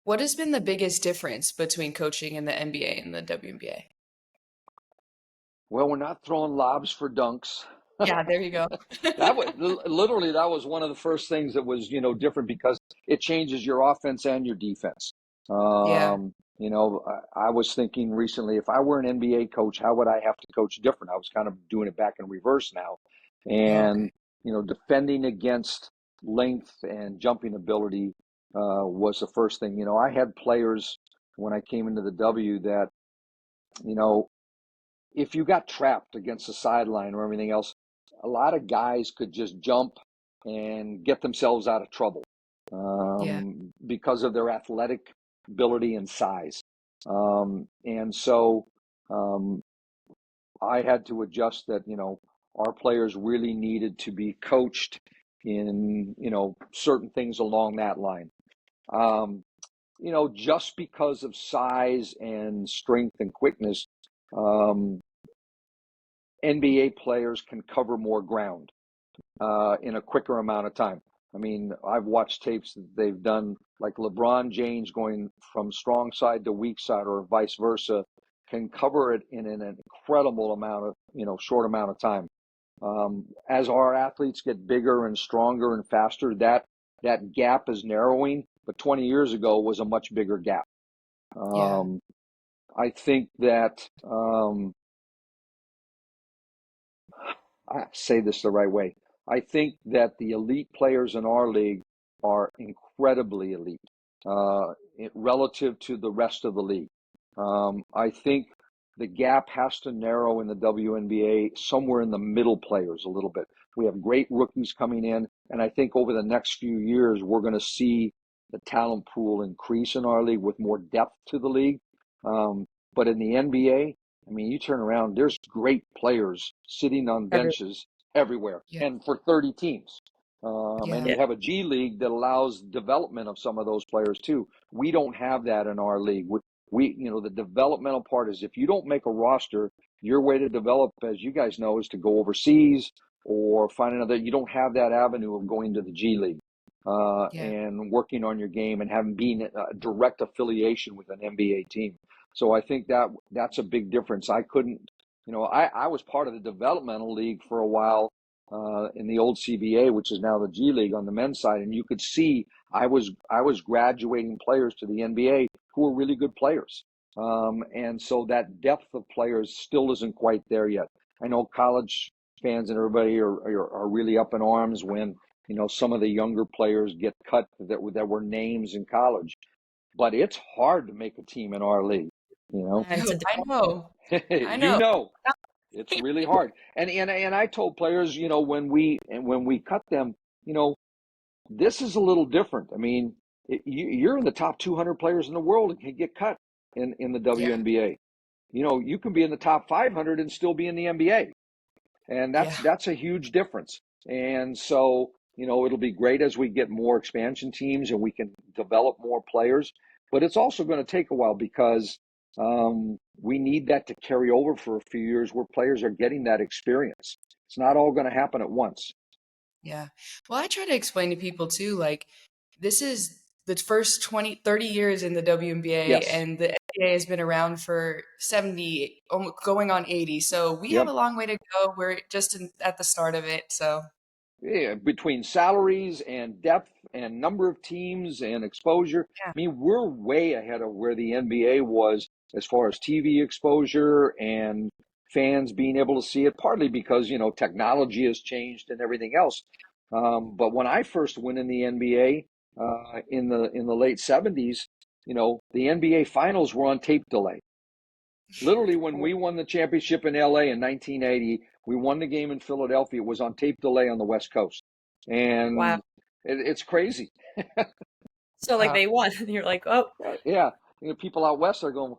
What has been the biggest difference between coaching in the NBA and the WNBA? Well, we're not throwing lobs for dunks. Yeah, there you go. That was literally that was one of the first things that was different because it changes your offense and your defense. Yeah. I was thinking recently, if I were an NBA coach, how would I have to coach different? I was kind of doing it back in reverse now, Oh, and okay. defending against length and jumping ability was the first thing. I had players when I came into the W that you know if you got trapped against the sideline or everything else, a lot of guys could just jump and get themselves out of trouble Yeah. because of their athletic ability and size. And so um, I had to adjust that, our players really needed to be coached in, certain things along that line. Um, just because of size and strength and quickness, um, NBA players can cover more ground in a quicker amount of time. I mean, I've watched tapes that they've done, like LeBron James going from strong side to weak side, or vice versa, can cover it in an incredible amount of, short amount of time. As our athletes get bigger and stronger and faster, that gap is narrowing. But 20 years ago was a much bigger gap. Yeah. I think that I say this the right way. I think that the elite players in our league are incredibly elite relative to the rest of the league. I think the gap has to narrow in the WNBA somewhere in the middle players a little bit. We have great rookies coming in, and I think over the next few years, we're going to see the talent pool increase in our league with more depth to the league. Um, but in the NBA, I mean, you turn around, there's great players sitting on Every, benches everywhere yeah. and for 30 teams. And Yeah. you have a G League that allows development of some of those players too. We don't have that in our league. The developmental part is if you don't make a roster, your way to develop, as you guys know, is to go overseas or find another. You don't have that avenue of going to the G League Yeah. and working on your game and having been a direct affiliation with an NBA team. So I think that's a big difference. I couldn't, I was part of the developmental league for a while in the old CBA, which is now the G League on the men's side, and you could see I was graduating players to the NBA who were really good players, and so that depth of players still isn't quite there yet. I know college fans and everybody are really up in arms when some of the younger players get cut that were names in college, but it's hard to make a team in our league. You know, Oh, It's a I know. I you know. know, it's really hard. And I told players, when we cut them, you know, this is a little different. I mean, you're in the top 200 players in the world and can get cut in the Yeah. WNBA. You can be in the top 500 and still be in the NBA, and Yeah. that's a huge difference. And so, it'll be great as we get more expansion teams and we can develop more players. But it's also going to take a while because we need that to carry over for a few years where players are getting that experience. It's not all going to happen at once. Yeah. Well, I try to explain to people too, like, this is the first 20, 30 years in the WNBA, Yes. and the NBA has been around for 70, going on 80. So we have Yep. a long way to go. We're just at the start of it. So, Yeah, between salaries and depth and number of teams and exposure, yeah. I mean, we're way ahead of where the NBA was as far as TV exposure and fans being able to see it, partly because, technology has changed and everything else. But when I first went in the NBA in the late 70s, the NBA finals were on tape delay. Literally, when we won the championship in LA in 1980, we won the game in Philadelphia. It was on tape delay on the West Coast. wow. And it's crazy. So like Wow. they won, and you're like, oh, Yeah. People out west are going,